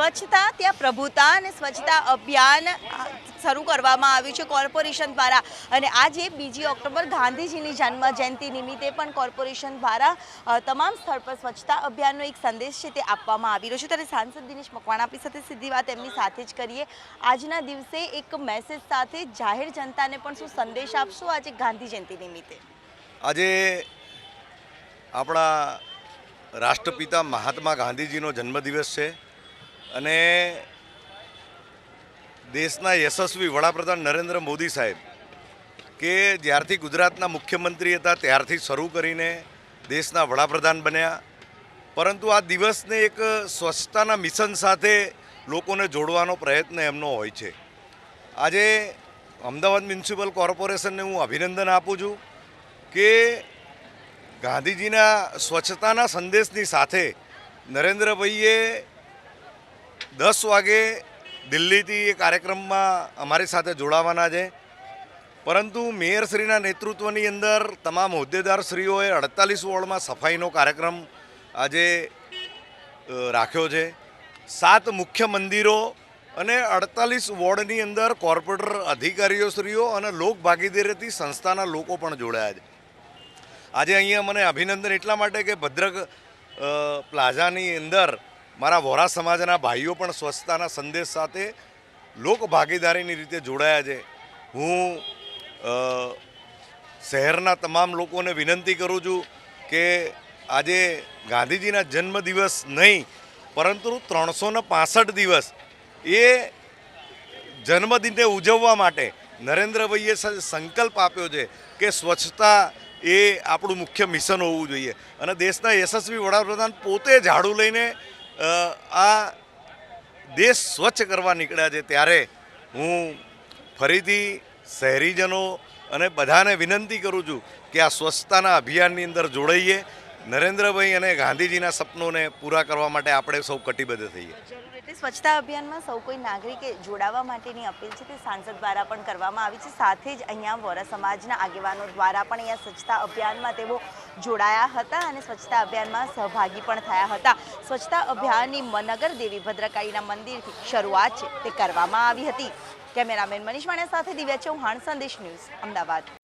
સ્વચ્છતા ત્યાં પ્રભુતા અને સ્વચ્છતા અભિયાન શરૂ કરવામાં આવ્યું છે કોર્પોરેશન દ્વારા। અને આજે 2 ઓક્ટોબર ગાંધીજીની જન્મ જયંતિ નિમિત્તે પણ કોર્પોરેશન દ્વારા તમામ સ્થળ પર સ્વચ્છતા અભિયાનનો એક સંદેશ છે તે આપવામાં આવી રહ્યો છે। ત્યારે સાંસદ દિનેશ મકવાણા આપણી સાથે સીધી વાત એમની સાથે જ કરીએ। આજના દિવસે એક મેસેજ સાથે જાહેર જનતાને પણ શું સંદેશ આપશો આજે ગાંધી જયંતિ નિમિત્તે? આજે આપણા રાષ્ટ્રપિતા મહાત્મા ગાંધીજીનો જન્મદિવસ છે અને દેશના યશસ્વી વડાપ્રધાન નરેન્દ્ર મોદી સાહેબ કે જ્યારથી ગુજરાતના મુખ્યમંત્રી હતા ત્યારથી શરૂ કરીને દેશના વડાપ્રધાન બન્યા, પરંતુ આ દિવસને એક સ્વચ્છતાના મિશન સાથે લોકોને જોડવાનો પ્રયત્ન એમનો હોય છે। આજે અમદાવાદ મ્યુનિસિપલ કોર્પોરેશનને હું અભિનંદન આપું છું કે ગાંધીજીના સ્વચ્છતાના સંદેશની સાથે નરેન્દ્રભાઈએ 10 વાગે દિલ્હીથી એ કાર્યક્રમમાં અમારી સાથે જોડાવાના છે, પરંતુ મેયરશ્રીના નેતૃત્વની અંદર તમામ હોદ્દેદારશ્રીઓએ 48 વોર્ડમાં સફાઈનો કાર્યક્રમ આજે રાખ્યો છે। 7 મુખ્ય મંદિરો અને 48 વોર્ડની અંદર કોર્પોરેટર અધિકારીઓશ્રીઓ અને લોક ભાગીદારીથી સંસ્થાના લોકો પણ જોડાયા છે। આજે અહીંયા મને અભિનંદન એટલા માટે કે ભદ્રક પ્લાઝાની અંદર મારા વોરા સમાજના ભાઈઓ પણ સ્વચ્છતાના સંદેશ સાથે લોક ભાગીદારીની રીતે જોડાયા છે। હું શહેરના તમામ લોકોને વિનંતી કરું છું કે આજે ગાંધીજીના જન્મદિવસ નહીં પરંતુ 365 દિવસ એ જન્મદિનને ઉજવવા માટે નરેન્દ્રભાઈએ સંકલ્પ આપ્યો છે કે સ્વચ્છતા એ આપણું મુખ્ય મિશન હોવું જોઈએ અને દેશના યશસ્વી વડાપ્રધાન પોતે ઝાડુ લઈને આ દેશ સ્વચ્છ કરવા નીકળ્યા છે। ત્યારે હું ફરીથી શહેરીજનો અને બધાને વિનંતી કરું છું કે આ સ્વચ્છતાના અભિયાનની અંદર જોડાઈએ। નરેન્દ્રભાઈ અને ગાંધીજીના સપનોને પૂરા કરવા માટે આપણે સૌ કટિબદ્ધ થઈએ। સ્વચ્છતા અભિયાનમાં સૌ કોઈ નાગરિકે જોડાવા માટેની અપીલ છે તે સાંસદ દ્વારા પણ કરવામાં આવી છે। સાથે જ અહીંયા વોરા સમાજના આગેવાનો દ્વારા પણ અહીંયા સ્વચ્છતા અભિયાનમાં તેઓ જોડાયા હતા અને સ્વચ્છતા અભિયાનમાં સહભાગી પણ થયા હતા। સ્વચ્છતા અભિયાનની નગર દેવી ભદ્રકાળીના મંદિરથી શરૂઆત છે તે કરવામાં આવી હતી। કેમેરામેન મનીષ વાણિયા સાથે દિવ્યા ચૌહાણ, સંદેશ ન્યૂઝ, અમદાવાદ।